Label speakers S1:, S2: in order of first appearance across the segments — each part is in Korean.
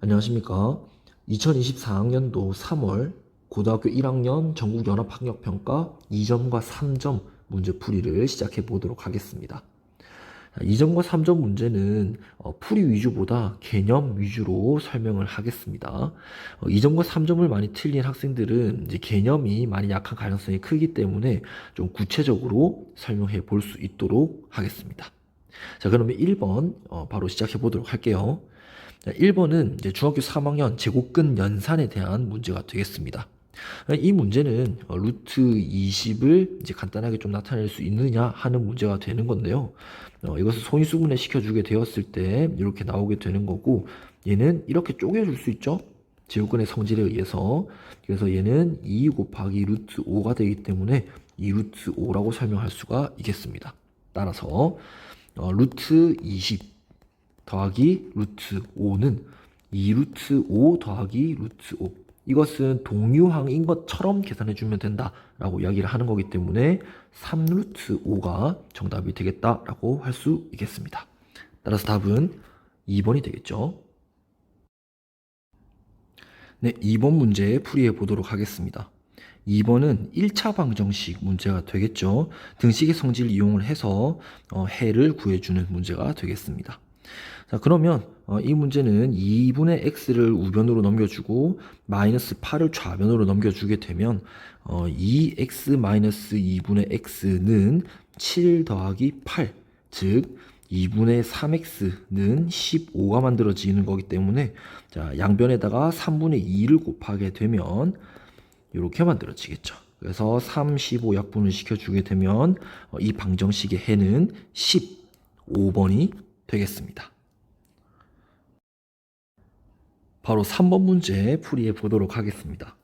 S1: 안녕하십니까. 2024학년도 3월 고등학교 1학년 전국연합학력평가 2점과 3점 문제풀이를 시작해 보도록 하겠습니다. 2점과 3점 문제는 풀이 위주보다 개념 위주로 설명을 하겠습니다. 2점과 3점을 많이 틀린 학생들은 이제 개념이 많이 약한 가능성이 크기 때문에 좀 구체적으로 설명해 볼 수 있도록 하겠습니다. 자, 그러면 1번 바로 시작해 보도록 할게요. 1번은 이제 중학교 3학년 제곱근 연산에 대한 문제가 되겠습니다. 이 문제는 루트 20을 이제 간단하게 좀 나타낼 수 있느냐 하는 문제가 되는 건데요. 이것을 소인수분해 시켜주게 되었을 때 이렇게 나오게 되는 거고, 얘는 이렇게 쪼개줄 수 있죠. 제곱근의 성질에 의해서. 그래서 얘는 2 곱하기 루트 5가 되기 때문에 2 루트 5라고 설명할 수가 있겠습니다. 따라서 루트 20 더하기 루트 5는 2 루트 5 더하기 루트 5. 이것은 동유항인 것처럼 계산해주면 된다라고 이야기를 하는 거기 때문에 3 루트 5가 정답이 되겠다라고 할 수 있겠습니다. 따라서 답은 2번이 되겠죠. 네, 2번 문제 풀이해 보도록 하겠습니다. 2번은 1차 방정식 문제가 되겠죠. 등식의 성질을 이용을 해서 해를 구해주는 문제가 되겠습니다. 자, 그러면 이 문제는 2분의 x를 우변으로 넘겨주고 마이너스 8을 좌변으로 넘겨주게 되면 2x 마이너스 2분의 x는 7 더하기 8, 즉 2분의 3x는 15가 만들어지는 거기 때문에, 자, 양변에다가 3분의 2를 곱하게 되면 이렇게 만들어지겠죠. 그래서 3, 15 약분을 시켜주게 되면 이 방정식의 해는 15번이 되겠습니다. 바로 3번 문제 풀이해 보도록 하겠습니다.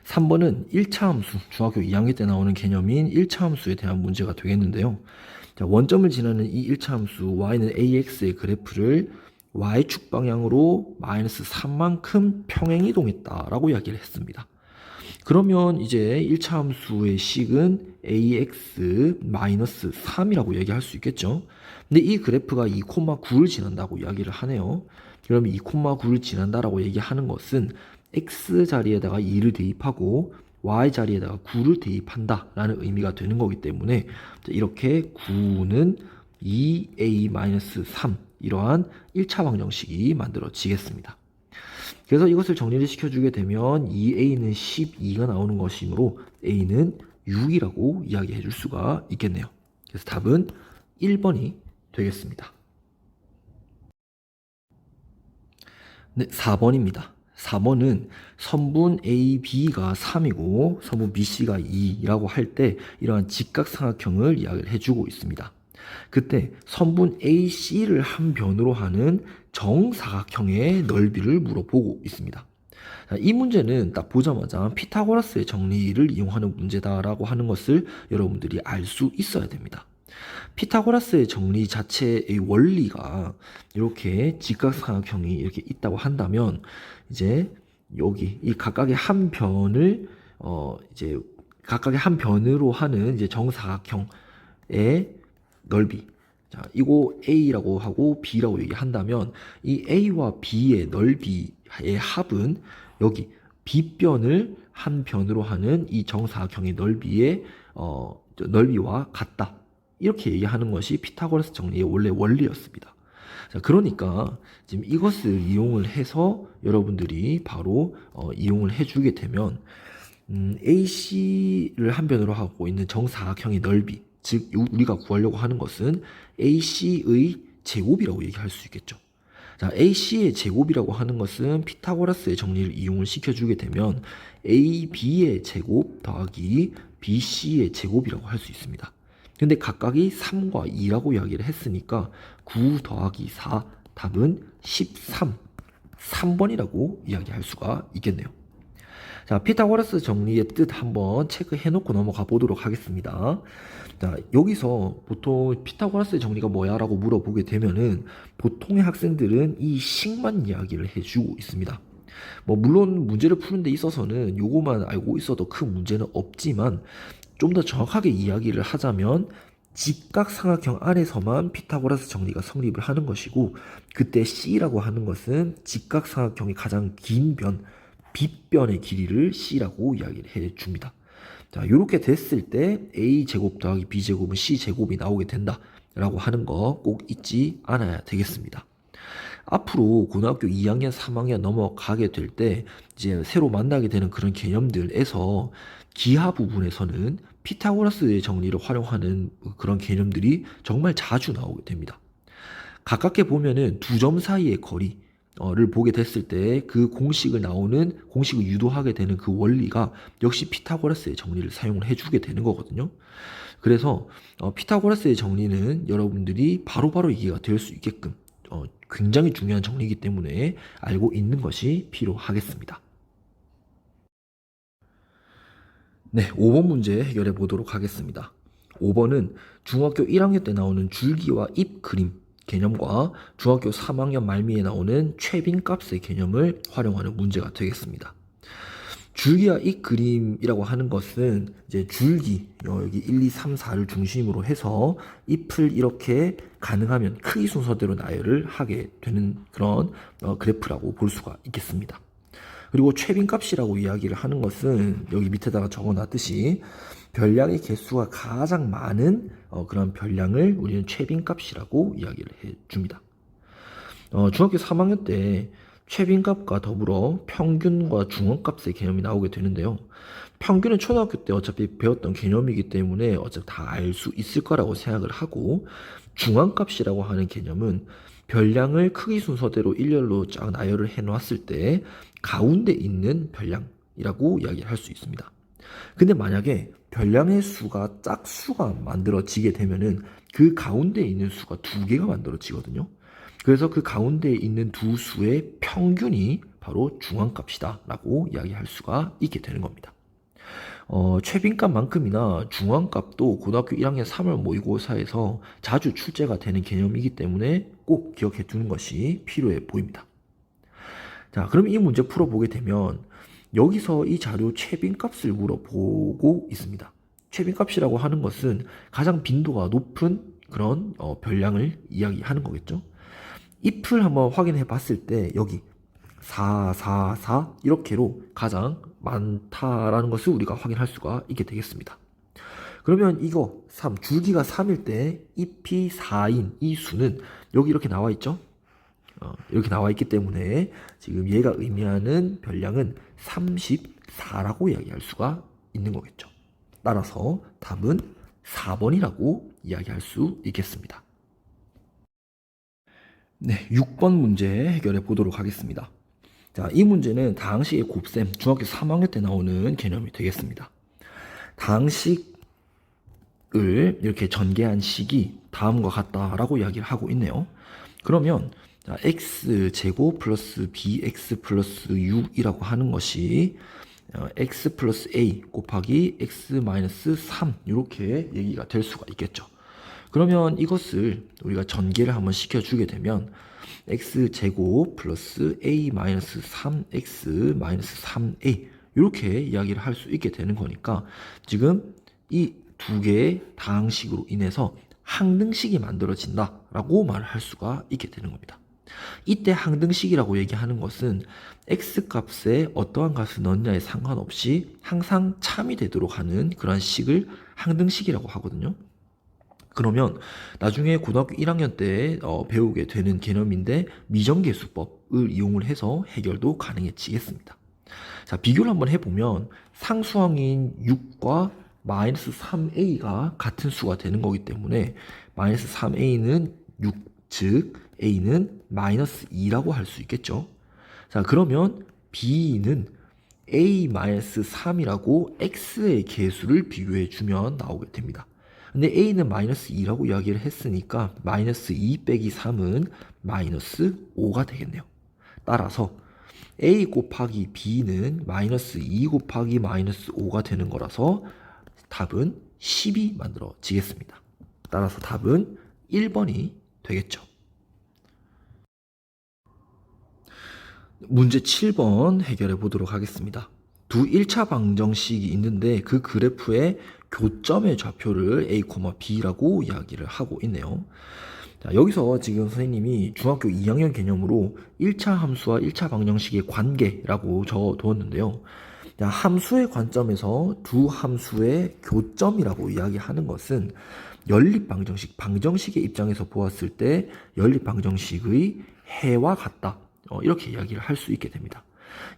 S1: 3번은 1차 함수, 중학교 2학년 때 나오는 개념인 1차 함수에 대한 문제가 되겠는데요. 자, 원점을 지나는 이 1차 함수 y는 ax의 그래프를 y축 방향으로 마이너스 3만큼 평행이동했다라고 이야기를 했습니다. 그러면 이제 1차 함수의 식은 ax 마이너스 3이라고 얘기할 수 있겠죠. 근데 이 그래프가 2,9를 지난다고 이야기를 하네요. 그러면 2,9를 지난다라고 얘기하는 것은 x 자리에다가 2를 대입하고 y 자리에다가 9를 대입한다 라는 의미가 되는 거기 때문에 이렇게 9는 2a-3 이러한 1차 방정식이 만들어지겠습니다. 그래서 이것을 정리를 시켜주게 되면 2a는 12가 나오는 것이므로 a는 6이라고 이야기해 줄 수가 있겠네요. 그래서 답은 1번이 되겠습니다. 네, 4번입니다. 4번은 선분 AB가 3이고 선분 BC가 2라고 할 때 이러한 직각삼각형을 이야기를 해주고 있습니다. 그때 선분 AC를 한 변으로 하는 정사각형의 넓이를 물어보고 있습니다. 자, 이 문제는 딱 보자마자 피타고라스의 정리를 이용하는 문제다라고 하는 것을 여러분들이 알 수 있어야 됩니다. 피타고라스의 정리 자체의 원리가 이렇게 직각삼각형이 이렇게 있다고 한다면, 이제 여기 이 각각의 한 변을 이제 각각의 한 변으로 하는 이제 정사각형의 넓이, 자, 이거 A라고 하고 B라고 얘기한다면 이 A와 B의 넓이의 합은 여기 B변을 한 변으로 하는 이 정사각형의 넓이의 넓이와 같다. 이렇게 얘기하는 것이 피타고라스 정리의 원래 원리였습니다. 자, 그러니까 지금 이것을 이용을 해서 여러분들이 바로 이용을 해주게 되면 AC를 한 변으로 하고 있는 정사각형의 넓이, 즉 우리가 구하려고 하는 것은 AC의 제곱이라고 얘기할 수 있겠죠. 자, AC의 제곱이라고 하는 것은 피타고라스의 정리를 이용을 시켜주게 되면 AB의 제곱 더하기 BC의 제곱이라고 할 수 있습니다. 근데 각각이 3과 2라고 이야기를 했으니까 9 더하기 4, 답은 13, 3번이라고 이야기할 수가 있겠네요. 자, 피타고라스 정리의 뜻 한번 체크해 놓고 넘어가 보도록 하겠습니다. 자, 여기서 보통 피타고라스의 정리가 뭐야? 라고 물어보게 되면은 보통의 학생들은 이 식만 이야기를 해주고 있습니다. 뭐 물론 문제를 푸는 데 있어서는 요거만 알고 있어도 큰 문제는 없지만, 좀 더 정확하게 이야기를 하자면 직각삼각형 안에서만 피타고라스 정리가 성립을 하는 것이고, 그때 C라고 하는 것은 직각삼각형의 가장 긴 변, 빗변의 길이를 C라고 이야기를 해줍니다. 자, 이렇게 됐을 때 A제곱 더하기 B제곱은 C제곱이 나오게 된다라고 하는 거 꼭 잊지 않아야 되겠습니다. 앞으로 고등학교 2학년, 3학년 넘어가게 될 때 이제 새로 만나게 되는 그런 개념들에서 기하 부분에서는 피타고라스의 정리를 활용하는 그런 개념들이 정말 자주 나오게 됩니다. 가깝게 보면은 두 점 사이의 거리를 보게 됐을 때 그 공식을 유도하게 되는 그 원리가 역시 피타고라스의 정리를 사용을 해주게 되는 거거든요. 그래서 피타고라스의 정리는 여러분들이 바로바로 이해가 될 수 있게끔 굉장히 중요한 정리이기 때문에 알고 있는 것이 필요하겠습니다. 네, 5번 문제 해결해 보도록 하겠습니다. 5번은 중학교 1학년 때 나오는 줄기와 잎 그림 개념과 중학교 3학년 말미에 나오는 최빈값의 개념을 활용하는 문제가 되겠습니다. 줄기와 잎 그림이라고 하는 것은 이제 줄기 여기 1, 2, 3, 4를 중심으로 해서 잎을 이렇게 가능하면 크기 순서대로 나열을 하게 되는 그런 그래프라고 볼 수가 있겠습니다. 그리고 최빈값이라고 이야기를 하는 것은 여기 밑에다가 적어놨듯이 별량의 개수가 가장 많은 그런 별량을 우리는 최빈값이라고 이야기를 해줍니다. 중학교 3학년 때 최빈값과 더불어 평균과 중원값의 개념이 나오게 되는데요. 평균은 초등학교 때 어차피 배웠던 개념이기 때문에 어차피 다 알 수 있을 거라고 생각을 하고, 중앙값이라고 하는 개념은 별량을 크기 순서대로 일렬로 쫙 나열을 해 놨을 때 가운데 있는 별량이라고 이야기할 수 있습니다. 근데 만약에 별량의 수가 짝수가 만들어지게 되면은 그 가운데 있는 수가 두 개가 만들어지거든요. 그래서 그 가운데 있는 두 수의 평균이 바로 중앙값이다 라고 이야기할 수가 있게 되는 겁니다. 최빈값만큼이나 중앙값도 고등학교 1학년 3월 모의고사에서 자주 출제가 되는 개념이기 때문에 꼭 기억해 두는 것이 필요해 보입니다. 자, 그럼 이 문제 풀어보게 되면 여기서 이 자료 최빈값을 물어보고 있습니다. 최빈값이라고 하는 것은 가장 빈도가 높은 그런 별량을 이야기하는 거겠죠. 잎을 한번 확인해 봤을 때 여기 4, 4, 4 이렇게로 가장 많다라는 것을 우리가 확인할 수가 있게 되겠습니다. 그러면 이거 3, 줄기가 3일 때 잎이 4인 이 수는 여기 이렇게 나와 있죠? 이렇게 나와 있기 때문에 지금 얘가 의미하는 별량은 34라고 이야기할 수가 있는 거겠죠. 따라서 답은 4번이라고 이야기할 수 있겠습니다. 네, 6번 문제 해결해 보도록 하겠습니다. 자, 이 문제는 다항식의 곱셈, 중학교 3학년 때 나오는 개념이 되겠습니다. 다항식을 이렇게 전개한 식이 다음과 같다라고 이야기를 하고 있네요. 그러면 자, x제곱 플러스 bx 플러스 6이라고 하는 것이 x 플러스 a 곱하기 x 마이너스 3 이렇게 얘기가 될 수가 있겠죠. 그러면 이것을 우리가 전개를 한번 시켜주게 되면 x제곱 플러스 a 마이너스 3x 마이너스 3a 이렇게 이야기를 할 수 있게 되는 거니까 지금 이 두 개의 다항식으로 인해서 항등식이 만들어진다라고 말을 할 수가 있게 되는 겁니다. 이때 항등식이라고 얘기하는 것은 x값에 어떠한 값을 넣느냐에 상관없이 항상 참이 되도록 하는 그런 식을 항등식이라고 하거든요. 그러면 나중에 고등학교 1학년 때 배우게 되는 개념인데 미정계수법을 이용을 해서 해결도 가능해지겠습니다. 자, 비교를 한번 해보면 상수항인 6과 마이너스 3a가 같은 수가 되는 거기 때문에 마이너스 3a는 6, 즉 a는 마이너스 2라고 할 수 있겠죠. 자, 그러면 b는 a 마이너스 3이라고 x의 개수를 비교해 주면 나오게 됩니다. 근데 a는 마이너스 2라고 이야기를 했으니까 마이너스 2 빼기 3은 마이너스 5가 되겠네요. 따라서 a 곱하기 b는 마이너스 2 곱하기 마이너스 5가 되는 거라서 답은 10이 만들어지겠습니다. 따라서 답은 1번이 되겠죠. 문제 7번 해결해 보도록 하겠습니다. 두 1차 방정식이 있는데 그 그래프의 교점의 좌표를 a, b라고 이야기를 하고 있네요. 자, 여기서 지금 선생님이 중학교 2학년 개념으로 1차 함수와 1차 방정식의 관계라고 적어두었는데요. 자, 함수의 관점에서 두 함수의 교점이라고 이야기하는 것은 연립방정식, 방정식의 입장에서 보았을 때 연립방정식의 해와 같다. 이렇게 이야기를 할 수 있게 됩니다.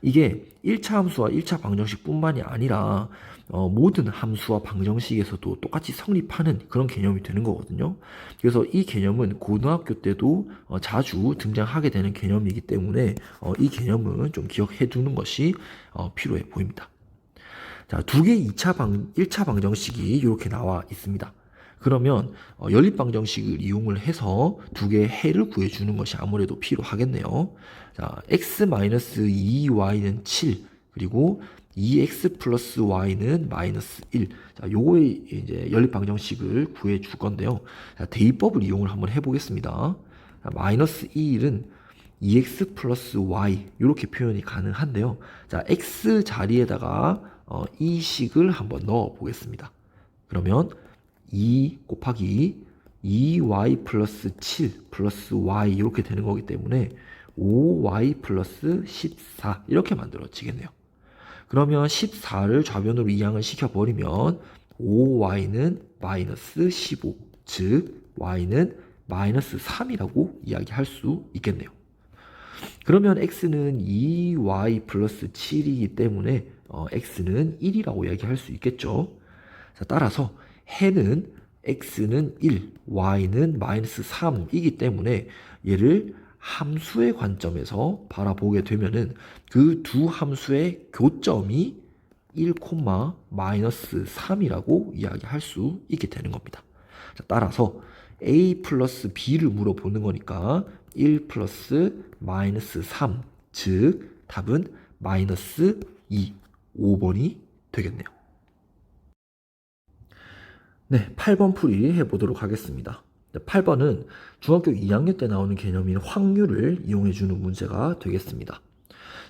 S1: 이게 1차 함수와 1차 방정식 뿐만이 아니라 모든 함수와 방정식에서도 똑같이 성립하는 그런 개념이 되는 거거든요. 그래서 이 개념은 고등학교 때도 자주 등장하게 되는 개념이기 때문에 이 개념은 좀 기억해 두는 것이 필요해 보입니다. 자, 두 개의 1차 방정식이 이렇게 나와 있습니다. 그러면 연립방정식을 이용을 해서 두 개의 해를 구해주는 것이 아무래도 필요하겠네요. 자, x-2y는 7, 그리고 2x 플러스 y는 마이너스 1. 자, 요거의 이제 연립방정식을 구해줄 건데요. 자, 대입법을 이용을 한번 해보겠습니다. 자, 마이너스 1은 2x 플러스 y 이렇게 표현이 가능한데요. 자, x 자리에다가 이 식을 한번 넣어 보겠습니다. 그러면 2 곱하기 2y 플러스 7 플러스 y 이렇게 되는 거기 때문에 5y 플러스 14 이렇게 만들어지겠네요. 그러면 14를 좌변으로 이항을 시켜버리면 5y는 마이너스 15, 즉 y는 마이너스 3이라고 이야기할 수 있겠네요. 그러면 x는 2y 플러스 7이기 때문에 x는 1이라고 이야기할 수 있겠죠. 자, 따라서 해는 x는 1, y는 마이너스 3이기 때문에 얘를 함수의 관점에서 바라보게 되면은 그 두 함수의 교점이 1, 마이너스 3이라고 이야기할 수 있게 되는 겁니다. 자, 따라서 a 플러스 b를 물어보는 거니까 1 플러스 마이너스 3, 즉 답은 마이너스 2, 5번이 되겠네요. 네, 8번 풀이 해보도록 하겠습니다. 8번은 중학교 2학년 때 나오는 개념인 확률을 이용해주는 문제가 되겠습니다.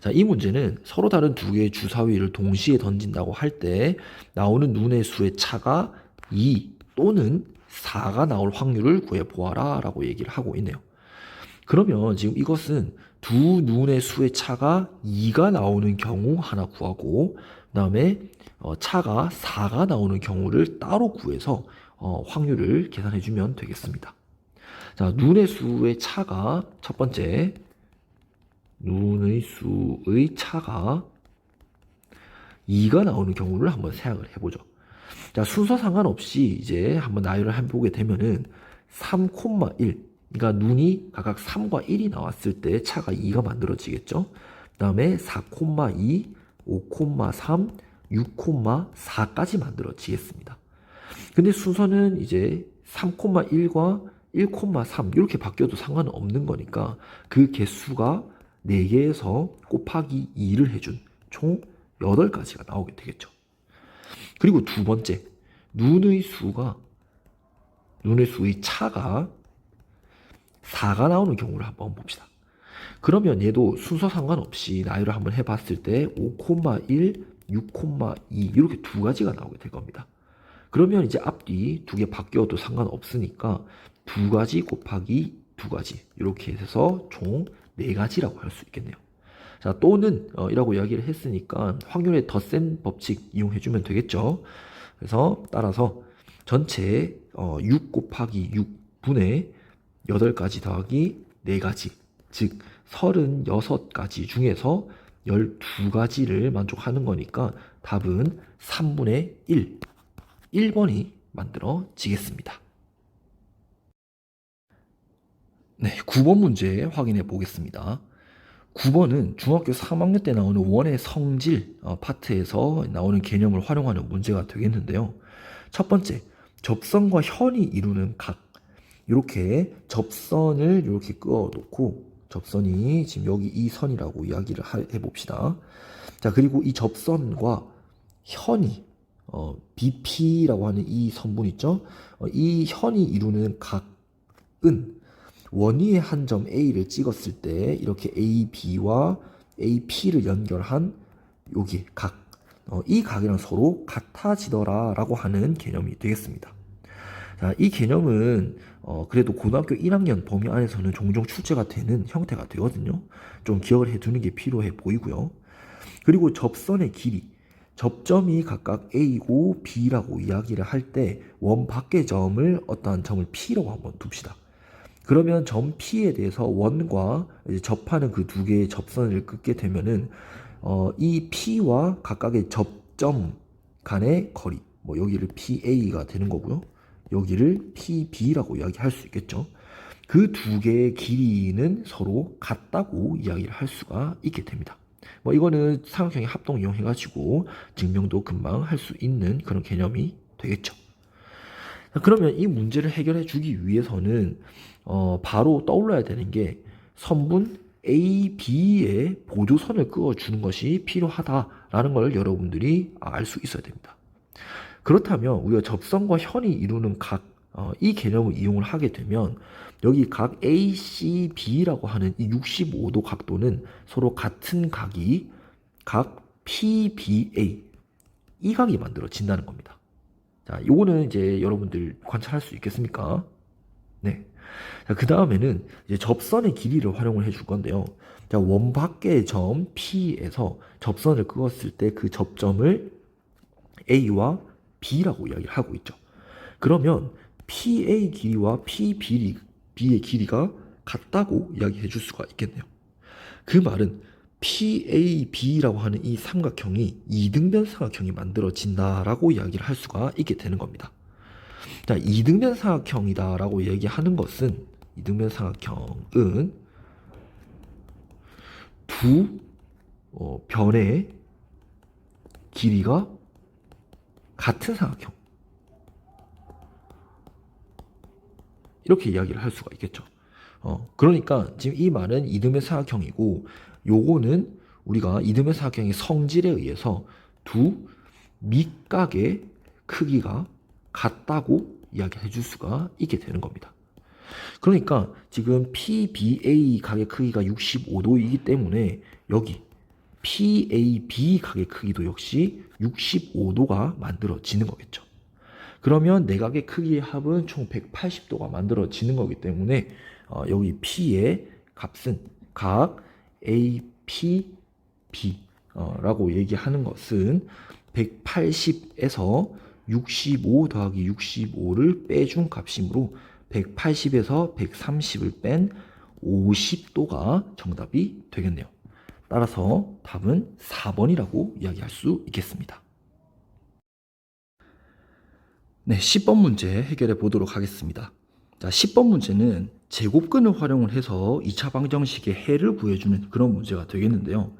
S1: 자, 이 문제는 서로 다른 두 개의 주사위를 동시에 던진다고 할 때 나오는 눈의 수의 차가 2 또는 4가 나올 확률을 구해보아라 라고 얘기를 하고 있네요. 그러면 지금 이것은 두 눈의 수의 차가 2가 나오는 경우 하나 구하고 그 다음에 차가 4가 나오는 경우를 따로 구해서 확률을 계산해 주면 되겠습니다. 자, 눈의 수의 차가 첫 번째 눈의 수의 차가 2가 나오는 경우를 한번 생각을 해보죠. 자, 순서 상관없이 이제 한번 나열을 해보게 되면은 3,1 그러니까 눈이 각각 3과 1이 나왔을 때 차가 2가 만들어지겠죠. 그 다음에 4,2, 5,3, 6,4까지 만들어지겠습니다. 근데 순서는 이제 3,1과 1,3 이렇게 바뀌어도 상관은 없는 거니까 그 개수가 4개에서 곱하기 2를 해준 총 8가지가 나오게 되겠죠. 그리고 두 번째, 눈의 수의 차가 4가 나오는 경우를 한번 봅시다. 그러면 얘도 순서 상관없이 나열을 한번 해봤을 때 5,1, 6,2 이렇게 두 가지가 나오게 될 겁니다. 그러면 이제 앞뒤 두 개 바뀌어도 상관없으니까 두 가지 곱하기 두 가지 이렇게 해서 총 4가지라고 할 수 있겠네요. 자, 또는 이라고 이야기를 했으니까 확률의 더 센 법칙 이용해주면 되겠죠. 그래서 따라서 전체 6 곱하기 6분의 8가지 더하기 4가지, 즉 36가지 중에서 12가지를 만족하는 거니까 답은 3분의 1, 1번이 만들어지겠습니다. 네, 9번 문제 확인해 보겠습니다. 9번은 중학교 3학년 때 나오는 원의 성질 파트에서 나오는 개념을 활용하는 문제가 되겠는데요. 첫 번째, 접선과 현이 이루는 각. 이렇게 접선을 이렇게 그어 놓고 접선이 지금 여기 이 선이라고 이야기를 해봅시다. 자, 그리고 이 접선과 현이 BP라고 하는 이 선분 있죠? 이 현이 이루는 각은 원위의 한 점 A를 찍었을 때 이렇게 AB와 AP를 연결한 여기 각, 이 각이랑 서로 같아지더라 라고 하는 개념이 되겠습니다. 자, 이 개념은 그래도 고등학교 1학년 범위 안에서는 종종 출제가 되는 형태가 되거든요. 좀 기억을 해두는 게 필요해 보이고요. 그리고 접선의 길이, 접점이 각각 A고 B라고 이야기를 할 때 원 밖의 점을 어떠한 점을 P라고 한번 둡시다. 그러면 점 P에 대해서 원과 이제 접하는 그 두 개의 접선을 긋게 되면은 이 P와 각각의 접점 간의 거리, 뭐 여기를 PA가 되는 거고요. 여기를 PB라고 이야기할 수 있겠죠. 그 두 개의 길이는 서로 같다고 이야기를 할 수가 있게 됩니다. 뭐 이거는 삼각형의 합동 이용해가지고 증명도 금방 할 수 있는 그런 개념이 되겠죠. 그러면 이 문제를 해결해 주기 위해서는 바로 떠올라야 되는 게 선분 A, B의 보조선을 그어주는 것이 필요하다라는 걸 여러분들이 알 수 있어야 됩니다. 그렇다면 우리가 접선과 현이 이루는 각, 이 개념을 이용을 하게 되면 여기 각 ACB라고 하는 이 65도 각도는 서로 같은 각이 각 PBA 이 각이 만들어진다는 겁니다. 자, 요거는 이제 여러분들 관찰할 수 있겠습니까? 네. 자, 그 다음에는 이제 접선의 길이를 활용을 해줄 건데요. 자, 원 밖의 점 P에서 접선을 그었을 때 그 접점을 A와 B라고 이야기를 하고 있죠. 그러면 PA 길이와 PB의 길이가 같다고 이야기해 줄 수가 있겠네요. 그 말은 PAB라고 하는 이 삼각형이 이등변 삼각형이 만들어진다라고 이야기를 할 수가 있게 되는 겁니다. 자, 이등변 삼각형이다라고 얘기하는 것은 이등변 삼각형은 두 변의 길이가 같은 삼각형 이렇게 이야기를 할 수가 있겠죠. 그러니까 지금 이 말은 이등변 삼각형이고 요거는 우리가 이등변 삼각형의 성질에 의해서 두 밑각의 크기가 같다고 이야기해 줄 수가 있게 되는 겁니다. 그러니까 지금 PBA 각의 크기가 65도이기 때문에 여기 PAB 각의 크기도 역시 65도가 만들어지는 거겠죠. 그러면 내각의 크기의 합은 총 180도가 만들어지는 거기 때문에 여기 P의 값은 각 APB 라고 얘기하는 것은 180에서 65 더하기 65를 빼준 값이므로 180에서 130을 뺀 50도가 정답이 되겠네요. 따라서 답은 4번이라고 이야기할 수 있겠습니다. 네, 10번 문제 해결해 보도록 하겠습니다. 자, 10번 문제는 제곱근을 활용을 해서 2차 방정식의 해를 구해주는 그런 문제가 되겠는데요.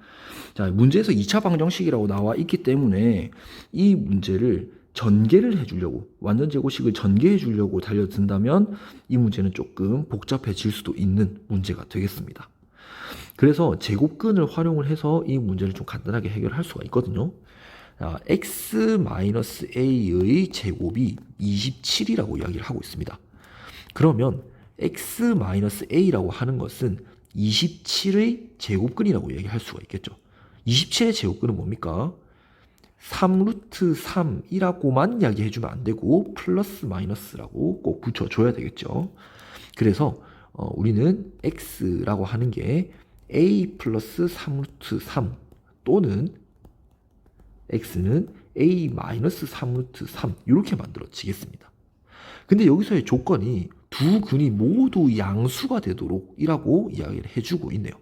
S1: 자, 문제에서 2차 방정식이라고 나와 있기 때문에 이 문제를 전개를 해주려고, 완전 제곱식을 전개해 주려고 달려든다면 이 문제는 조금 복잡해질 수도 있는 문제가 되겠습니다. 그래서 제곱근을 활용을 해서 이 문제를 좀 간단하게 해결할 수가 있거든요. 자, x-a의 제곱이 27이라고 이야기를 하고 있습니다. 그러면 x-a라고 하는 것은 27의 제곱근이라고 얘기할 수가 있겠죠. 27의 제곱근은 뭡니까? 3루트 3이라고만 이야기해주면 안 되고 플러스 마이너스라고 꼭 붙여줘야 되겠죠. 그래서 우리는 x라고 하는 게 a 플러스 3루트 3 또는 x는 a 마이너스 3루트 3 이렇게 만들어지겠습니다. 근데 여기서의 조건이 두 근이 모두 양수가 되도록 이라고 이야기를 해주고 있네요.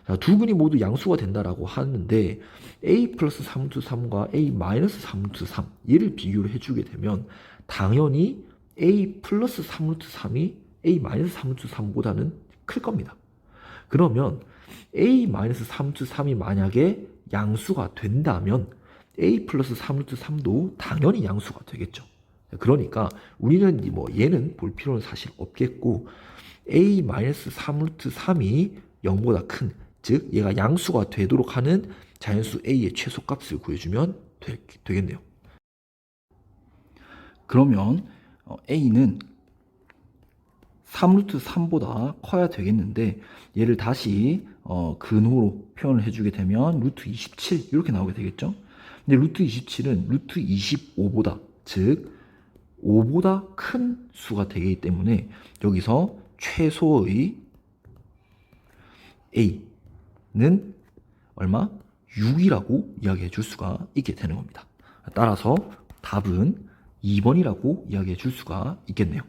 S1: 자, 두 근이 모두 양수가 된다라고 하는데 a 플러스 3루트 3과 a 마이너스 3루트 3 얘를 비교를 해주게 되면 당연히 a 플러스 3루트 3이 a 마이너스 3루트 3보다는 클 겁니다. 그러면 a 마이너스 3루트 3이 만약에 양수가 된다면 a 플러스 3루트 3도 당연히 양수가 되겠죠. 그러니까 우리는 뭐 얘는 볼 필요는 사실 없겠고 a 마이너스 3루트 3이 0보다 큰, 즉 얘가 양수가 되도록 하는 자연수 a의 최소값을 구해주면 되겠네요. 그러면 a는 3루트 3보다 커야 되겠는데 얘를 다시 근호로 표현을 해주게 되면 루트 27 이렇게 나오게 되겠죠. 근데 루트 27은 루트 25보다, 즉 5보다 큰 수가 되기 때문에 여기서 최소의 a는 얼마? 6이라고 이야기해 줄 수가 있게 되는 겁니다. 따라서 답은 2번이라고 이야기해 줄 수가 있겠네요.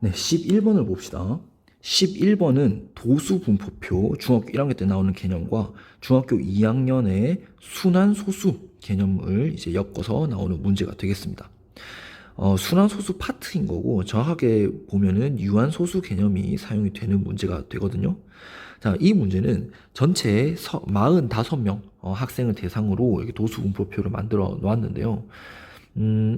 S1: 네, 11번을 봅시다. 11번은 도수분포표 중학교 1학년 때 나오는 개념과 중학교 2학년의 순환소수 개념을 이제 엮어서 나오는 문제가 되겠습니다. 순환소수 파트인 거고 정확하게 보면은 유한소수 개념이 사용이 되는 문제가 되거든요. 자, 이 문제는 전체 45명 학생을 대상으로 이렇게 도수분포표를 만들어 놓았는데요.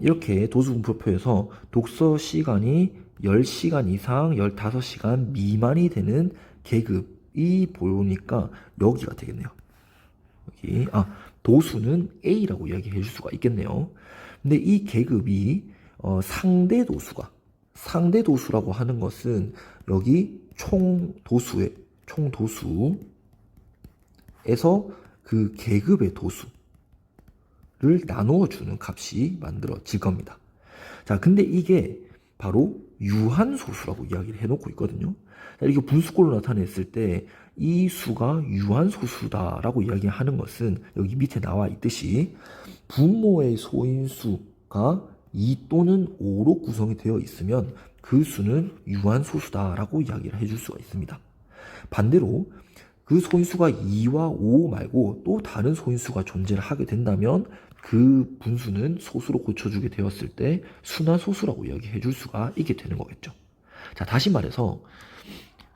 S1: 이렇게 도수분포표에서 독서 시간이 10시간 이상 15시간 미만이 되는 계급이 보이니까 여기가 되겠네요. 여기, 도수는 A라고 이야기해 줄 수가 있겠네요. 근데 이 계급이 상대 도수라고 하는 것은 여기 총 도수에서 그 계급의 도수를 나누어 주는 값이 만들어질 겁니다. 자, 근데 이게 바로 유한소수라고 이야기를 해놓고 있거든요. 자, 이렇게 분수꼴로 나타냈을 때 이 수가 유한소수다라고 이야기하는 것은 여기 밑에 나와 있듯이 분모의 소인수가 2 또는 5로 구성이 되어 있으면 그 수는 유한소수다라고 이야기를 해줄 수가 있습니다. 반대로 그 소인수가 2와 5 말고 또 다른 소인수가 존재를 하게 된다면 그 분수는 소수로 고쳐주게 되었을 때 순환소수라고 이야기해 줄 수가 있게 되는 거겠죠. 자, 다시 말해서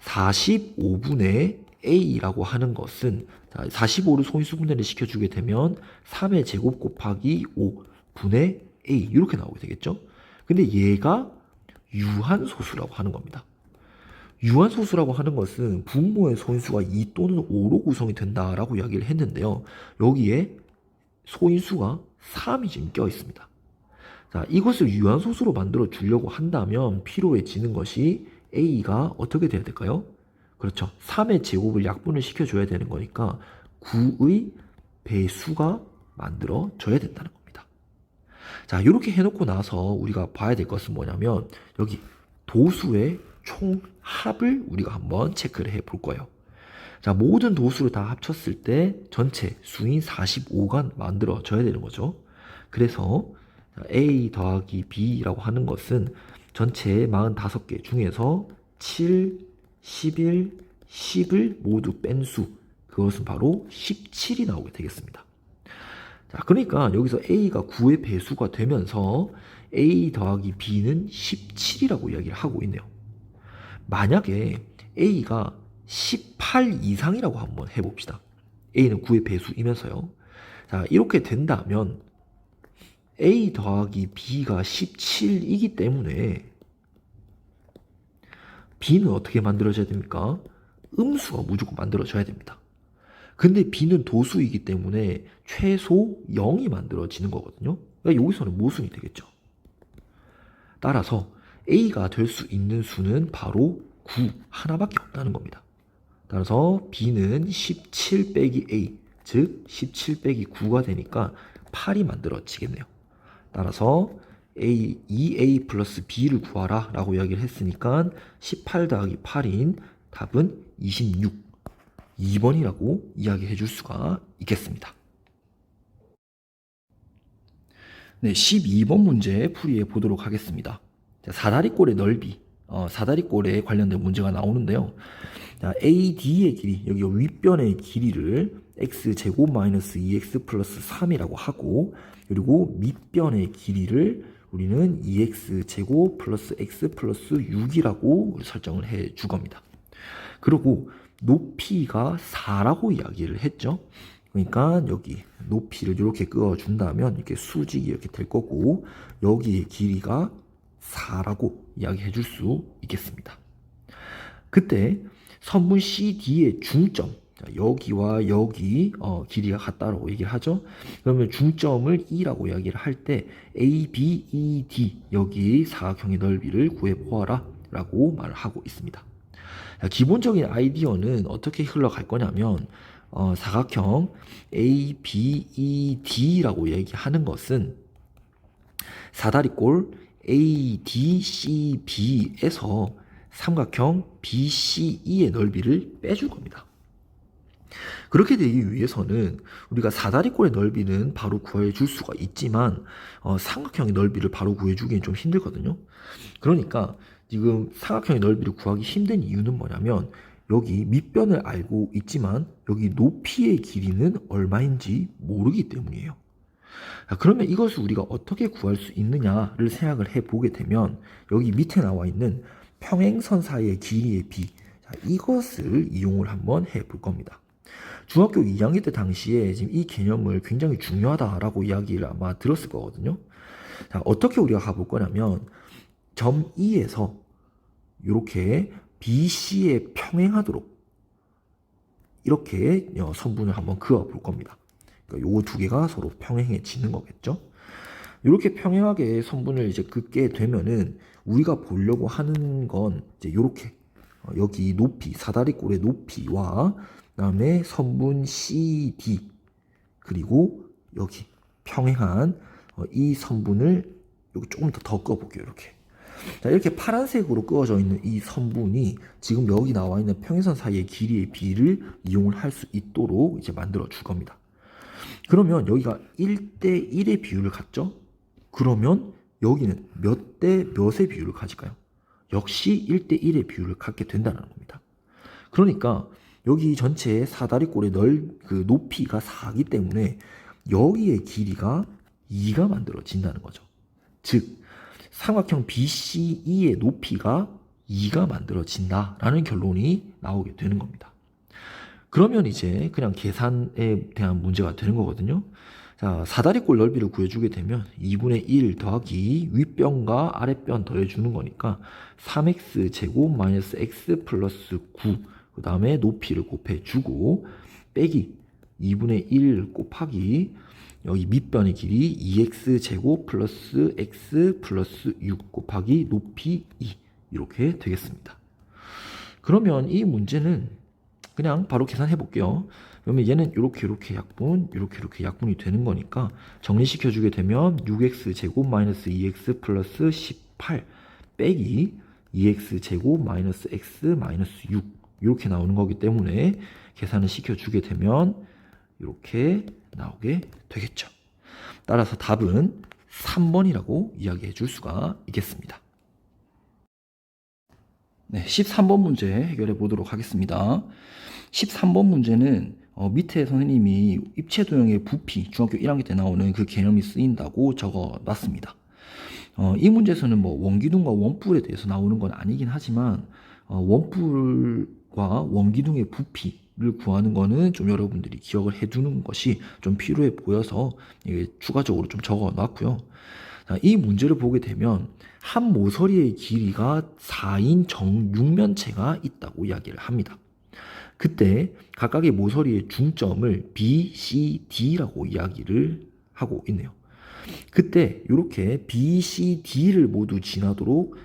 S1: 45분의 A라고 하는 것은 45를 소인수 분해를 시켜주게 되면 3의 제곱 곱하기 5분의 A 이렇게 나오게 되겠죠. 근데 얘가 유한소수라고 하는 겁니다. 유한소수라고 하는 것은 분모의 소인수가 2 또는 5로 구성이 된다라고 이야기를 했는데요. 여기에 소인수가 3이 지금 껴 있습니다. 자, 이것을 유한소수로 만들어 주려고 한다면 필요해지는 것이 A가 어떻게 돼야 될까요? 그렇죠. 3의 제곱을 약분을 시켜줘야 되는 거니까 9의 배수가 만들어져야 된다는 겁니다. 자, 이렇게 해놓고 나서 우리가 봐야 될 것은 뭐냐면 여기 도수의 총 합을 우리가 한번 체크를 해 볼 거예요. 자, 모든 도수를 다 합쳤을 때 전체 수인 45가 만들어져야 되는 거죠. 그래서 A 더하기 B라고 하는 것은 전체 45개 중에서 7, 11, 10을 모두 뺀 수, 그것은 바로 17이 나오게 되겠습니다. 자, 그러니까 여기서 A가 9의 배수가 되면서 A 더하기 B는 17이라고 이야기를 하고 있네요. 만약에 A가 18 이상이라고 한번 해봅시다. A는 9의 배수이면서요. 자, 이렇게 된다면 A 더하기 B가 17이기 때문에 B는 어떻게 만들어져야 됩니까? 음수가 무조건 만들어져야 됩니다. 근데 B는 도수이기 때문에 최소 0이 만들어지는 거거든요. 그러니까 여기서는 모순이 되겠죠. 따라서 A가 될 수 있는 수는 바로 9 하나밖에 없다는 겁니다. 따라서 B는 17 빼기 A, 즉 17 빼기 9가 되니까 8이 만들어지겠네요. 따라서 A, 2A 플러스 B를 구하라 라고 이야기를 했으니까 18 더하기 8인 답은 26, 2번이라고 이야기해 줄 수가 있겠습니다. 네, 12번 문제 풀이해 보도록 하겠습니다. 자, 사다리꼴의 넓이, 사다리꼴에 관련된 문제가 나오는데요. 자, AD의 길이, 여기 윗변의 길이를 x제곱 마이너스 2x 플러스 3이라고 하고, 그리고 밑변의 길이를 우리는 2x제곱 플러스 x 플러스 6이라고 설정을 해 줄 겁니다. 그리고 높이가 4라고 이야기를 했죠. 그러니까 여기 높이를 이렇게 그어준다면 이렇게 수직이 이렇게 될 거고, 여기의 길이가 4라고 이야기해 줄 수 있겠습니다. 그때 선분 CD의 중점, 여기와 여기 길이가 같다라고 얘기를 하죠. 그러면 중점을 E라고 이야기를 할 때 A, B, E, D 여기 사각형의 넓이를 구해보아라 라고 말을 하고 있습니다. 기본적인 아이디어는 어떻게 흘러갈 거냐면 사각형 ABED라고 얘기하는 것은 사다리꼴 ADCB에서 삼각형 BCE의 넓이를 빼줄 겁니다. 그렇게 되기 위해서는 우리가 사다리꼴의 넓이는 바로 구해줄 수가 있지만 삼각형의 넓이를 바로 구해주기엔 좀 힘들거든요. 그러니까 지금 삼각형의 넓이를 구하기 힘든 이유는 뭐냐면 여기 밑변을 알고 있지만 여기 높이의 길이는 얼마인지 모르기 때문이에요. 그러면 이것을 우리가 어떻게 구할 수 있느냐를 생각을 해보게 되면 여기 밑에 나와 있는 평행선 사이의 길이의 비, 이것을 이용을 한번 해볼 겁니다. 중학교 2학년 때 당시에 지금 이 개념을 굉장히 중요하다라고 이야기를 아마 들었을 거거든요. 자, 어떻게 우리가 가볼 거냐면 점 E에서 이렇게 BC에 평행하도록 이렇게 선분을 한번 그어 볼 겁니다. 그러니까 요거 두 개가 서로 평행해지는 거겠죠. 이렇게 평행하게 선분을 이제 긋게 되면은 우리가 보려고 하는 건 이제 이렇게 여기 높이, 사다리꼴의 높이와 그다음에 선분 CD 그리고 여기 평행한 이 선분을 여기 조금 더 그어볼게요. 이렇게. 자, 이렇게 파란색으로 그어져 있는 이 선분이 지금 여기 나와 있는 평행선 사이의 길이의 비를 이용을 할 수 있도록 이제 만들어 줄 겁니다. 그러면 여기가 1대 1의 비율을 갖죠? 그러면 여기는 몇 대 몇의 비율을 가질까요? 역시 1대 1의 비율을 갖게 된다는 겁니다. 그러니까 여기 전체 사다리꼴의 높이가 4기 때문에 여기의 길이가 2가 만들어진다는 거죠. 즉 삼각형 BCE의 높이가 2가 만들어진다라는 결론이 나오게 되는 겁니다. 그러면 이제 그냥 계산에 대한 문제가 되는 거거든요. 자, 사다리꼴 넓이를 구해주게 되면 2분의 1 더하기 윗변과 아랫변 더해주는 거니까 3x 제곱 마이너스 x 플러스 9 그 다음에 높이를 곱해주고 빼기 2분의 1 곱하기 여기 밑변의 길이 2x 제곱 플러스 x 플러스 6 곱하기 높이 2 이렇게 되겠습니다. 그러면 이 문제는 그냥 바로 계산해 볼게요. 그러면 얘는 이렇게 약분, 이렇게 약분이 되는 거니까 정리시켜 주게 되면 6x 제곱 마이너스 2x 플러스 18 빼기 2x 제곱 마이너스 x 마이너스 6 이렇게 나오는 거기 때문에 계산을 시켜 주게 되면 이렇게 나오게 되겠죠. 따라서 답은 3번이라고 이야기해 줄 수가 있겠습니다. 네, 13번 문제 해결해 보도록 하겠습니다. 13번 문제는 밑에 선생님이 입체도형의 부피, 중학교 1학년 때 나오는 그 개념이 쓰인다고 적어 놨습니다. 이 문제에서는 뭐 원기둥과 원뿔에 대해서 나오는 건 아니긴 하지만 원뿔과 원기둥의 부피를 구하는 거는 좀 여러분들이 기억을 해두는 것이 좀 필요해 보여서 추가적으로 좀 적어 놨고요. 이 문제를 보게 되면 한 모서리의 길이가 4인 정육면체가 있다고 이야기를 합니다. 그때 각각의 모서리의 중점을 B, C, D라고 이야기를 하고 있네요. 그때 이렇게 B, C, D를 모두 지나도록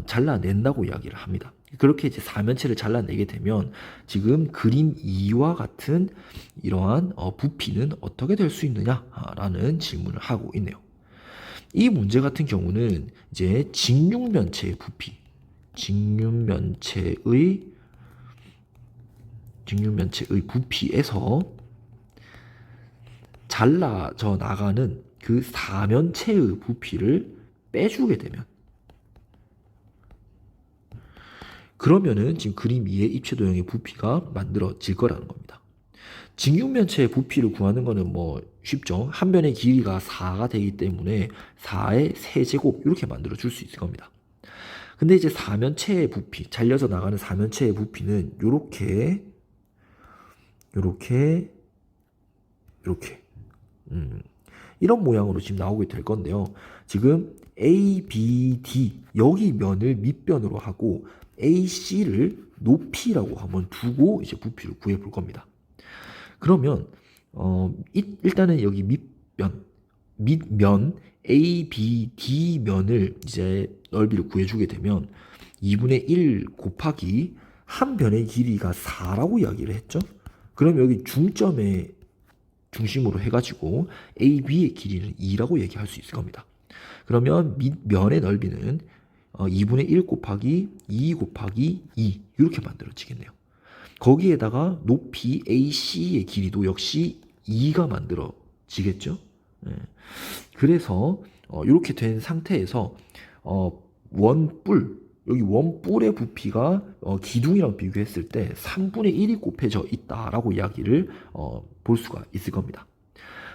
S1: 잘라낸다고 이야기를 합니다. 그렇게 이제 사면체를 잘라내게 되면 지금 그림 2와 같은 이러한 부피는 어떻게 될 수 있느냐라는 질문을 하고 있네요. 이 문제 같은 경우는 이제 직육면체의 부피, 직육면체의 부피에서 잘라져 나가는 그 사면체의 부피를 빼주게 되면 그러면은 지금 그림 2의 입체도형의 부피가 만들어질 거라는 겁니다. 직육면체의 부피를 구하는 거는 뭐 쉽죠. 한 변의 길이가 4가 되기 때문에 4의 세제곱 이렇게 만들어 줄 수 있을 겁니다. 근데 이제 사면체의 부피, 잘려져 나가는 사면체의 부피는 요렇게 이런 모양으로 지금 나오게 될 건데요. 지금 A, B, D 여기 면을 밑변으로 하고 AC를 높이라고 한번 두고 이제 부피를 구해 볼 겁니다. 그러면 일단은 여기 밑면 A, B, D 면을 이제 넓이를 구해주게 되면 2분의 1 곱하기 한 변의 길이가 4라고 이야기를 했죠. 그럼 여기 중점에 중심으로 해가지고 AB의 길이는 2라고 얘기할 수 있을 겁니다. 그러면 면의 넓이는 2분의 1 곱하기 2 곱하기 2 이렇게 만들어지겠네요. 거기에다가 높이 AC의 길이도 역시 2가 만들어지겠죠. 네. 그래서 이렇게 된 상태에서 원뿔 여기 원뿔의 부피가 기둥이랑 비교했을 때 3분의 1이 곱해져 있다라고 이야기를 볼 수가 있을 겁니다.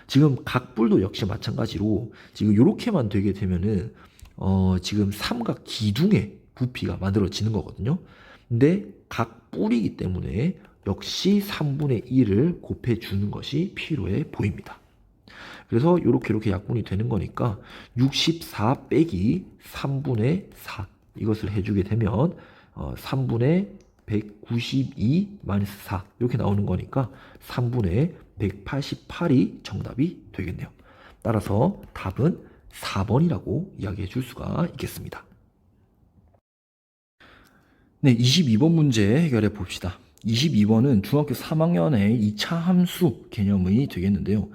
S1: 지금 각뿔도 역시 마찬가지로 지금 이렇게만 되게 되면은 지금 삼각 기둥의 부피가 만들어지는 거거든요. 근데 각뿔이기 때문에 역시 3분의 1을 곱해주는 것이 필요해 보입니다. 그래서 이렇게 약분이 되는 거니까 64 빼기 3분의 4 이것을 해주게 되면 3분의 192 마이너스 4 이렇게 나오는 거니까 3분의 188이 정답이 되겠네요. 따라서 답은 4번이라고 이야기해 줄 수가 있겠습니다. 네, 22번 문제 해결해 봅시다. 22번은 중학교 3학년의 2차 함수 개념이 되겠는데요.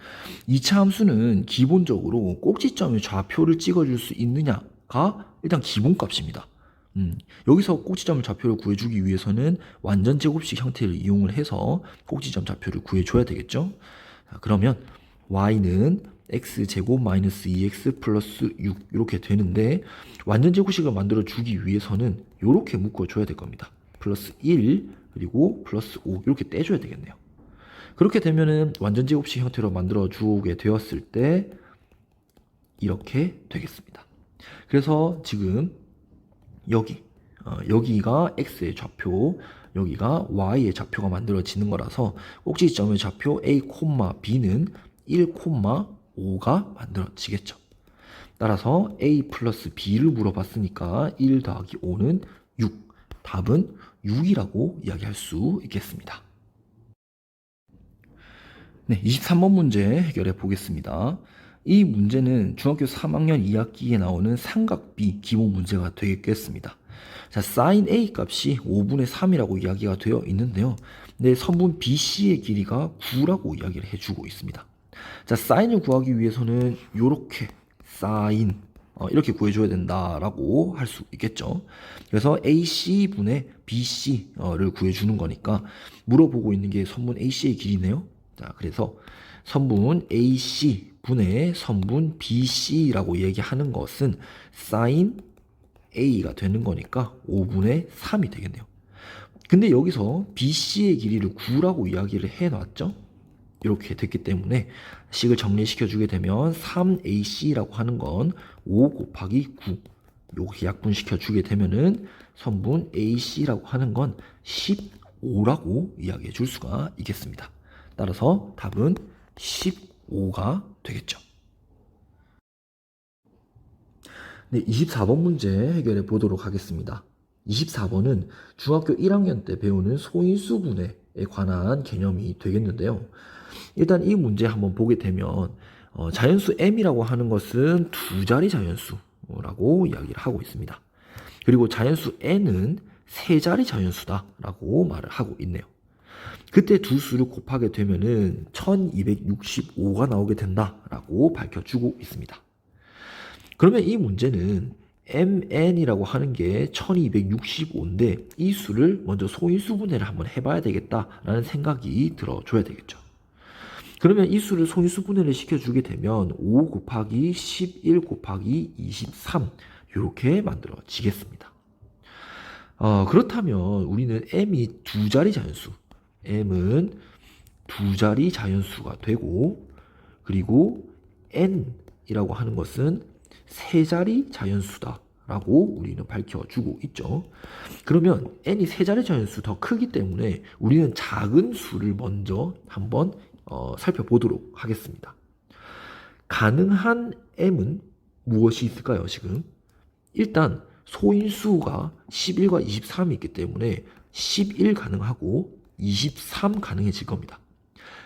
S1: 2차 함수는 기본적으로 꼭지점의 좌표를 찍어줄 수 있느냐가 일단 기본값입니다. 여기서 꼭지점 좌표를 구해주기 위해서는 완전 제곱식 형태를 이용을 해서 꼭지점 좌표를 구해줘야 되겠죠. 자, 그러면 y는 x제곱 마이너스 2x 플러스 6 이렇게 되는데 완전 제곱식을 만들어 주기 위해서는 이렇게 묶어줘야 될 겁니다. 플러스 1 그리고 플러스 5 이렇게 떼줘야 되겠네요. 그렇게 되면은 완전 제곱식 형태로 만들어 주게 되었을 때 이렇게 되겠습니다. 그래서 지금 여기가 x의 좌표, 여기가 y의 좌표가 만들어지는 거라서 꼭지점의 좌표 a, b는 1, 5가 만들어지겠죠. 따라서 a 플러스 b를 물어봤으니까 1 더하기 5는 6. 답은 6이라고 이야기할 수 있겠습니다. 네, 23번 문제 해결해 보겠습니다. 이 문제는 중학교 3학년 2학기에 나오는 삼각비 기본 문제가 되겠습니다. 자, sin A 값이 5분의 3이라고 이야기가 되어 있는데요. 네, 선분 BC의 길이가 9라고 이야기를 해주고 있습니다. 자, 사인을 구하기 위해서는 이렇게 사인 이렇게 구해줘야 된다라고 할 수 있겠죠. 그래서 AC분의 BC를 구해주는 거니까 물어보고 있는 게 선분 AC의 길이네요. 자, 그래서 선분 AC분의 선분 BC라고 얘기하는 것은 사인 A가 되는 거니까 5분의 3이 되겠네요. 근데 여기서 BC의 길이를 9라고 이야기를 해놨죠. 이렇게 됐기 때문에 식을 정리시켜 주게 되면 3AC라고 하는 건 5 곱하기 9 이렇게 약분시켜 주게 되면은 선분 AC라고 하는 건 15라고 이야기해 줄 수가 있겠습니다. 따라서 답은 15가 되겠죠. 네, 24번 문제 해결해 보도록 하겠습니다. 24번은 중학교 1학년 때 배우는 소인수분해에 관한 개념이 되겠는데요. 일단 이 문제 한번 보게 되면 자연수 m이라고 하는 것은 두 자리 자연수라고 이야기를 하고 있습니다. 그리고 자연수 n은 세 자리 자연수다라고 말을 하고 있네요. 그때 두 수를 곱하게 되면은 1265가 나오게 된다라고 밝혀주고 있습니다. 그러면 이 문제는 mn이라고 하는 게 1265인데 이 수를 먼저 소인수분해를 한번 해봐야 되겠다라는 생각이 들어줘야 되겠죠. 그러면 이 수를 소인수분해를 시켜주게 되면 5 곱하기 11 곱하기 23 이렇게 만들어지겠습니다. 그렇다면 우리는 m이 두 자리 자연수, m은 두 자리 자연수가 되고 그리고 n이라고 하는 것은 세 자리 자연수다라고 우리는 밝혀주고 있죠. 그러면 n이 세 자리 자연수 더 크기 때문에 우리는 작은 수를 먼저 한번 살펴보도록 하겠습니다. 가능한 m은 무엇이 있을까요, 지금? 일단 소인수가 11과 23이 있기 때문에 11 가능하고 23 가능해질 겁니다.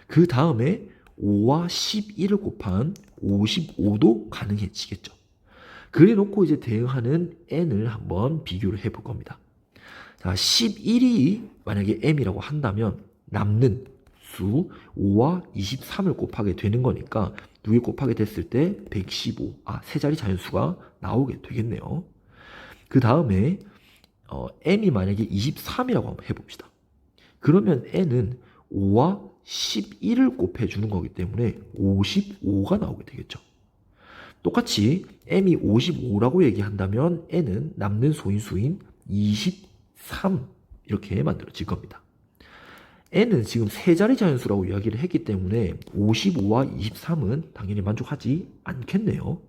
S1: 그 다음에 5와 11을 곱한 55도 가능해지겠죠. 그래 놓고 이제 대응하는 n을 한번 비교를 해볼 겁니다. 자, 11이 만약에 m이라고 한다면 남는 수 5와 23을 곱하게 되는 거니까 두 개 곱하게 됐을 때 115, 세 자리 자연수가 나오게 되겠네요. 그 다음에 m이 만약에 23이라고 한번 해봅시다. 그러면 n은 5와 11을 곱해주는 거기 때문에 55가 나오게 되겠죠. 똑같이 m이 55라고 얘기한다면 n은 남는 소인수인 23 이렇게 만들어질 겁니다. n은 지금 세 자리 자연수라고 이야기를 했기 때문에 55와 23은 당연히 만족하지 않겠네요.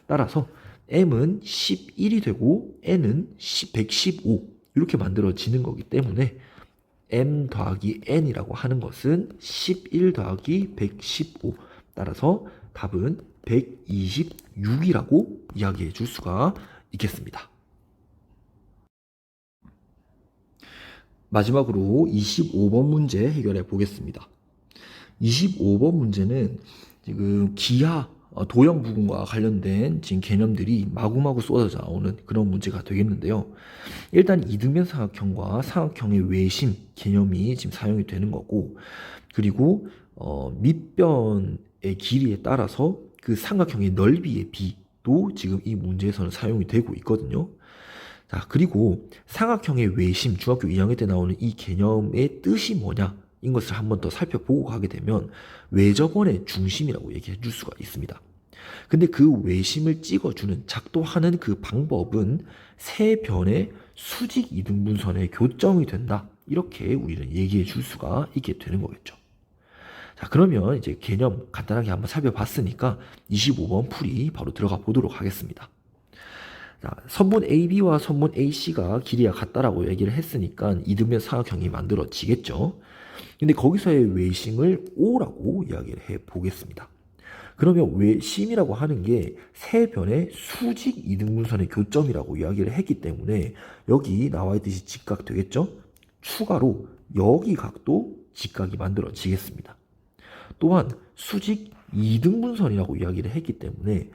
S1: 따라서 m은 11이 되고 n은 115 이렇게 만들어지는 거기 때문에 m 더하기 n이라고 하는 것은 11 더하기 115 따라서 답은 126이라고 이야기해 줄 수가 있겠습니다. 마지막으로 25번 문제 해결해 보겠습니다. 25번 문제는 지금 기하, 도형 부분과 관련된 지금 개념들이 마구마구 쏟아져 나오는 그런 문제가 되겠는데요. 일단 이등변 삼각형과 삼각형의 외심 개념이 지금 사용이 되는 거고, 그리고 밑변의 길이에 따라서 그 삼각형의 넓이의 비도 지금 이 문제에서는 사용이 되고 있거든요. 자, 그리고 삼각형의 외심, 중학교 2학년 때 나오는 이 개념의 뜻이 뭐냐? 인 것을 한번 더 살펴보고 가게 되면 외접원의 중심이라고 얘기해 줄 수가 있습니다. 근데 그 외심을 찍어주는, 작동하는 그 방법은 세 변의 수직 이등분선의 교점이 된다. 이렇게 우리는 얘기해 줄 수가 있게 되는 거겠죠. 자, 그러면 이제 개념 간단하게 한번 살펴봤으니까 25번 풀이 바로 들어가 보도록 하겠습니다. 자, 선분 AB와 선분 AC가 길이가 같다라고 얘기를 했으니까 이등변 삼각형이 만들어지겠죠. 근데 거기서의 외심을 O라고 이야기를 해 보겠습니다. 그러면 외심이라고 하는 게 세 변의 수직 이등분선의 교점이라고 이야기를 했기 때문에 여기 나와 있듯이 직각 되겠죠? 추가로 여기 각도 직각이 만들어지겠습니다. 또한 수직 이등분선이라고 이야기를 했기 때문에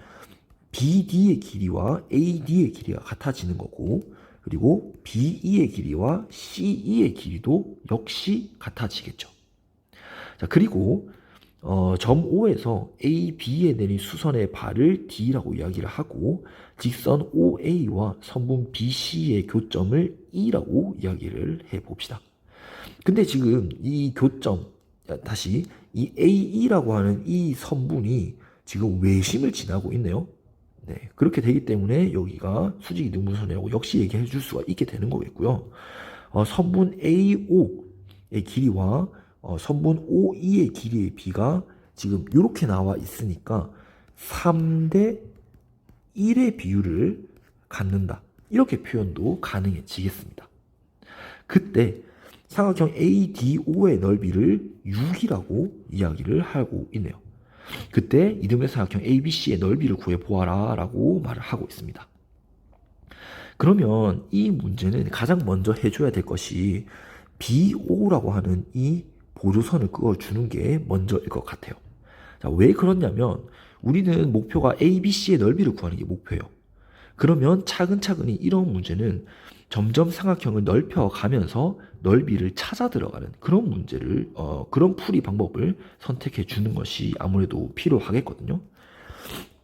S1: BD의 길이와 AD의 길이가 같아지는 거고, 그리고 BE의 길이와 CE의 길이도 역시 같아지겠죠. 자, 그리고 점 O에서 AB에 내린 수선의 발을 D라고 이야기를 하고, 직선 OA와 선분 BC의 교점을 E라고 이야기를 해봅시다. 근데 지금 이 교점, 다시 이 AE라고 하는 이 선분이 지금 외심을 지나고 있네요. 네, 그렇게 되기 때문에 여기가 수직 이등분선이라고 역시 얘기해 줄 수가 있게 되는 거겠고요. 선분 AO의 길이와 선분 OE의 길이의 비가 지금 이렇게 나와 있으니까 3대 1의 비율을 갖는다. 이렇게 표현도 가능해지겠습니다. 그때 삼각형 ADO의 넓이를 6이라고 이야기를 하고 있네요. 그때 이등변 삼각형 ABC의 넓이를 구해보아라 라고 말을 하고 있습니다. 그러면 이 문제는 가장 먼저 해줘야 될 것이 BO라고 하는 이 보조선을 그어주는 게 먼저일 것 같아요. 자, 왜 그러냐면 우리는 목표가 ABC의 넓이를 구하는 게 목표예요. 그러면 차근차근히 이런 문제는 점점 삼각형을 넓혀가면서 넓이를 찾아 들어가는 그런 문제를 그런 풀이 방법을 선택해 주는 것이 아무래도 필요하겠거든요.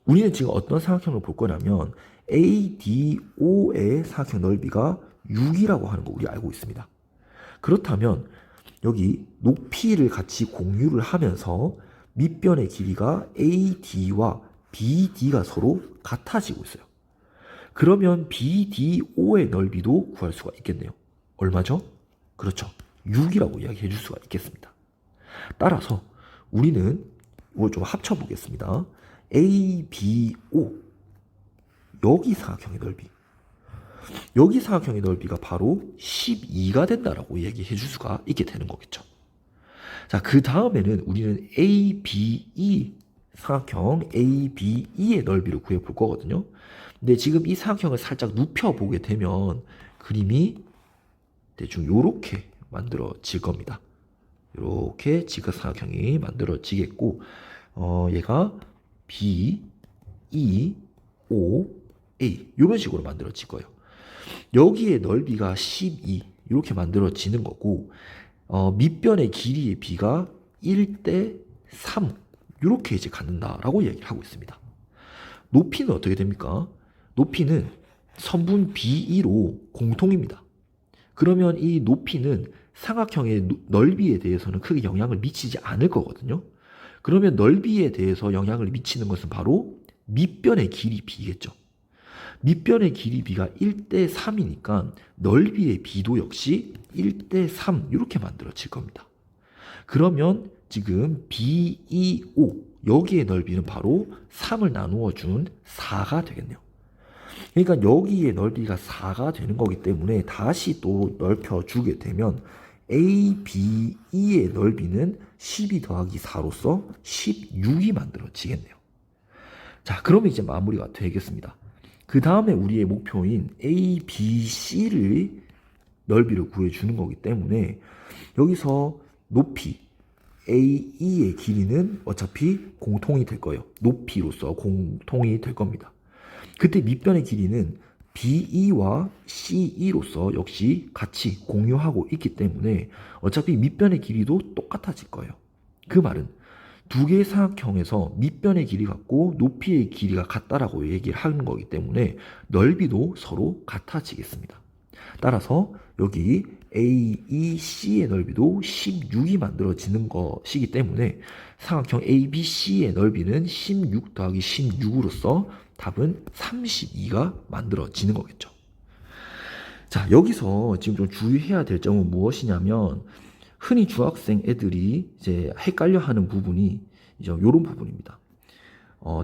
S1: 우리는 지금 어떤 삼각형을 볼 거냐면 ADO의 삼각형 넓이가 6이라고 하는 거 우리 알고 있습니다. 그렇다면 여기 높이를 같이 공유를 하면서 밑변의 길이가 AD와 BD가 서로 같아지고 있어요. 그러면 BDO의 넓이도 구할 수가 있겠네요. 얼마죠? 그렇죠. 6이라고 이야기해 줄 수가 있겠습니다. 따라서 우리는 이걸 좀 합쳐보겠습니다. ABO 여기 삼각형의 넓이, 여기 삼각형의 넓이가 바로 12가 된다라고 얘기해 줄 수가 있게 되는 거겠죠. 자, 그 다음에는 우리는 ABE 삼각형 ABE의 넓이를 구해 볼 거거든요. 근데 지금 이 삼각형을 살짝 눕혀 보게 되면 그림이 대충 요렇게 만들어질 겁니다. 이렇게 직각삼각형이 만들어지겠고, 얘가 B, E, O, A 이런 식으로 만들어질 거예요. 여기에 넓이가 12 이렇게 만들어지는 거고, 밑변의 길이의 B가 1대 3 이렇게 이제 갖는다라고 얘기를 하고 있습니다. 높이는 어떻게 됩니까? 높이는 선분 B2로 공통입니다. 그러면 이 높이는 삼각형의 넓이에 대해서는 크게 영향을 미치지 않을 거거든요. 그러면 넓이에 대해서 영향을 미치는 것은 바로 밑변의 길이 B겠죠. 밑변의 길이 B가 1대 3이니까 넓이의 B도 역시 1대 3 이렇게 만들어질 겁니다. 그러면 지금 BEO 여기의 넓이는 바로 3을 나누어 준 4가 되겠네요. 그러니까 여기의 넓이가 4가 되는 거기 때문에 다시 또 넓혀 주게 되면 ABE의 넓이는 12 더하기 4로서 16이 만들어지겠네요. 자, 그러면 이제 마무리가 되겠습니다. 그 다음에 우리의 목표인 ABC를 넓이를 구해주는 거기 때문에 여기서 높이 AE의 길이는 어차피 공통이 될 거예요. 높이로서 공통이 될 겁니다. 그때 밑변의 길이는 BE와 CE로서 역시 같이 공유하고 있기 때문에 어차피 밑변의 길이도 똑같아질 거예요. 그 말은 두 개의 삼각형에서 밑변의 길이 같고 높이의 길이가 같다라고 얘기를 하는 거기 때문에 넓이도 서로 같아지겠습니다. 따라서 여기 AEC의 넓이도 16이 만들어지는 것이기 때문에 삼각형 ABC의 넓이는 16 더하기 16으로서 답은 32가 만들어지는 거겠죠. 자, 여기서 지금 좀 주의해야 될 점은 무엇이냐면 흔히 중학생 애들이 이제 헷갈려 하는 부분이 이제 이런 부분입니다.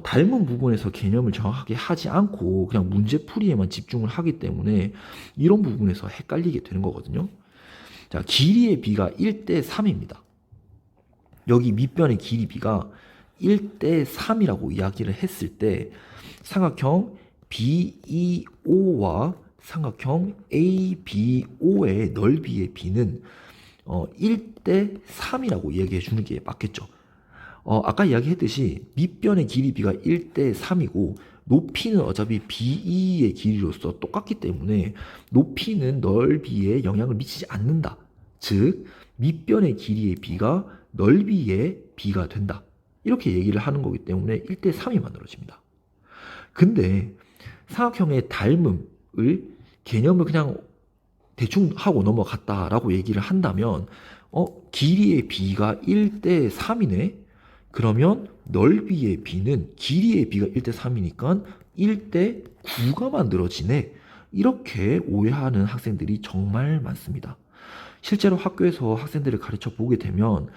S1: 닮은 부분에서 개념을 정확하게 하지 않고 그냥 문제풀이에만 집중을 하기 때문에 이런 부분에서 헷갈리게 되는 거거든요. 자, 길이의 B가 1대 3입니다. 여기 밑변의 길이 B가 1대 3이라고 이야기를 했을 때 삼각형 BEO와 삼각형 ABO의 넓이의 B는 1대 3이라고 얘기해 주는 게 맞겠죠. 아까 이야기했듯이 밑변의 길이 B가 1대 3이고 높이는 어차피 BE의 길이로서 똑같기 때문에 높이는 넓이에 영향을 미치지 않는다. 즉 밑변의 길이의 B가 넓이의 B가 된다. 이렇게 얘기를 하는 거기 때문에 1대 3이 만들어집니다. 근데 삼각형의 닮음을 개념을 그냥 대충 하고 넘어갔다라고 얘기를 한다면 길이의 B가 1대 3이네? 그러면 넓이의 B는 길이의 B가 1대 3이니까 1대 9가 만들어지네. 이렇게 오해하는 학생들이 정말 많습니다. 실제로 학교에서 학생들을 가르쳐 보게 되면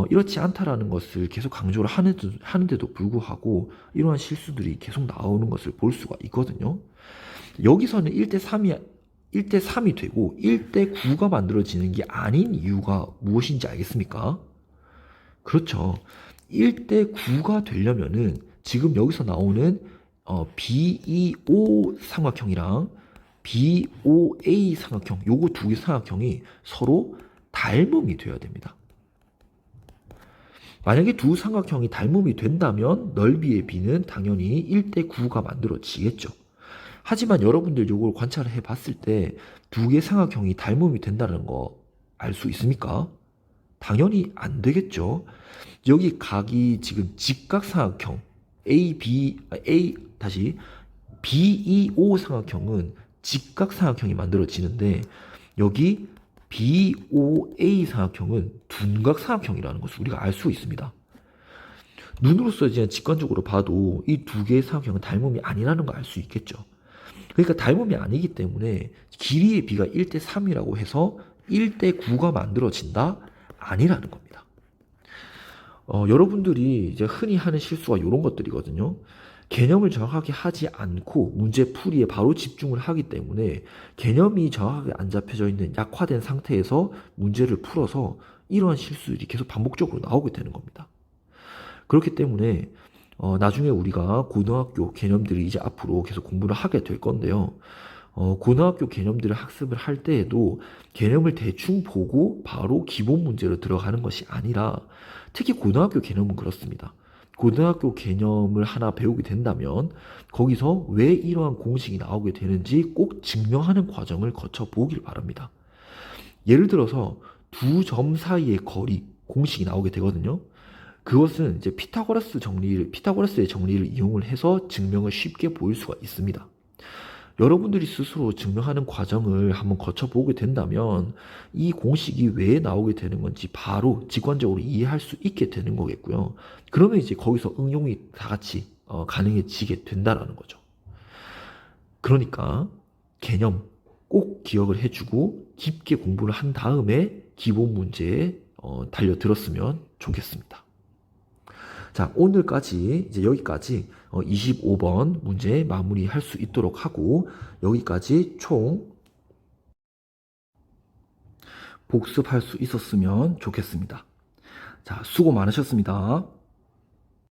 S1: 이렇지 않다라는 것을 계속 강조를 하는데도 불구하고 이러한 실수들이 계속 나오는 것을 볼 수가 있거든요. 여기서는 1대 3이 되고 1대 9가 만들어지는 게 아닌 이유가 무엇인지 알겠습니까? 그렇죠. 1대 9가 되려면은 지금 여기서 나오는 BEO 삼각형이랑 BOA 삼각형, 요거 두 개 삼각형이 서로 닮음이 되어야 됩니다. 만약에 두 삼각형이 닮음이 된다면 넓이의 B는 당연히 1대 9가 만들어지겠죠. 하지만 여러분들 요걸 관찰을 해 봤을 때 두 개 삼각형이 닮음이 된다는 거 알 수 있습니까? 당연히 안 되겠죠. 여기 각이 지금 직각삼각형 BEO 삼각형은 직각삼각형이 만들어지는데 여기 BOA 삼각형은 둔각삼각형이라는 것을 우리가 알 수 있습니다. 눈으로서 이제 직관적으로 봐도 이 두 개의 삼각형은 닮음이 아니라는 걸 알 수 있겠죠. 그러니까 닮음이 아니기 때문에 길이의 B가 1대 3이라고 해서 1대 9가 만들어진다? 아니라는 겁니다. 여러분들이 이제 흔히 하는 실수가 이런 것들이거든요. 개념을 정확하게 하지 않고 문제 풀이에 바로 집중을 하기 때문에 개념이 정확하게 안 잡혀져 있는 약화된 상태에서 문제를 풀어서 이러한 실수들이 계속 반복적으로 나오게 되는 겁니다. 그렇기 때문에 나중에 우리가 고등학교 개념들이 이제 앞으로 계속 공부를 하게 될 건데요. 고등학교 개념들을 학습을 할 때에도 개념을 대충 보고 바로 기본 문제로 들어가는 것이 아니라 특히 고등학교 개념은 그렇습니다. 고등학교 개념을 하나 배우게 된다면 거기서 왜 이러한 공식이 나오게 되는지 꼭 증명하는 과정을 거쳐 보길 바랍니다. 예를 들어서 두 점 사이의 거리, 공식이 나오게 되거든요. 그것은 이제 피타고라스의 정리를 이용을 해서 증명을 쉽게 보일 수가 있습니다. 여러분들이 스스로 증명하는 과정을 한번 거쳐보게 된다면 이 공식이 왜 나오게 되는 건지 바로 직관적으로 이해할 수 있게 되는 거겠고요. 그러면 이제 거기서 응용이 다 같이 가능해지게 된다라는 거죠. 그러니까 개념 꼭 기억을 해주고 깊게 공부를 한 다음에 기본 문제에 달려들었으면 좋겠습니다. 자, 오늘까지 이제 여기까지 25번 문제 마무리할 수 있도록 하고 여기까지 총 복습할 수 있었으면 좋겠습니다. 자, 수고 많으셨습니다.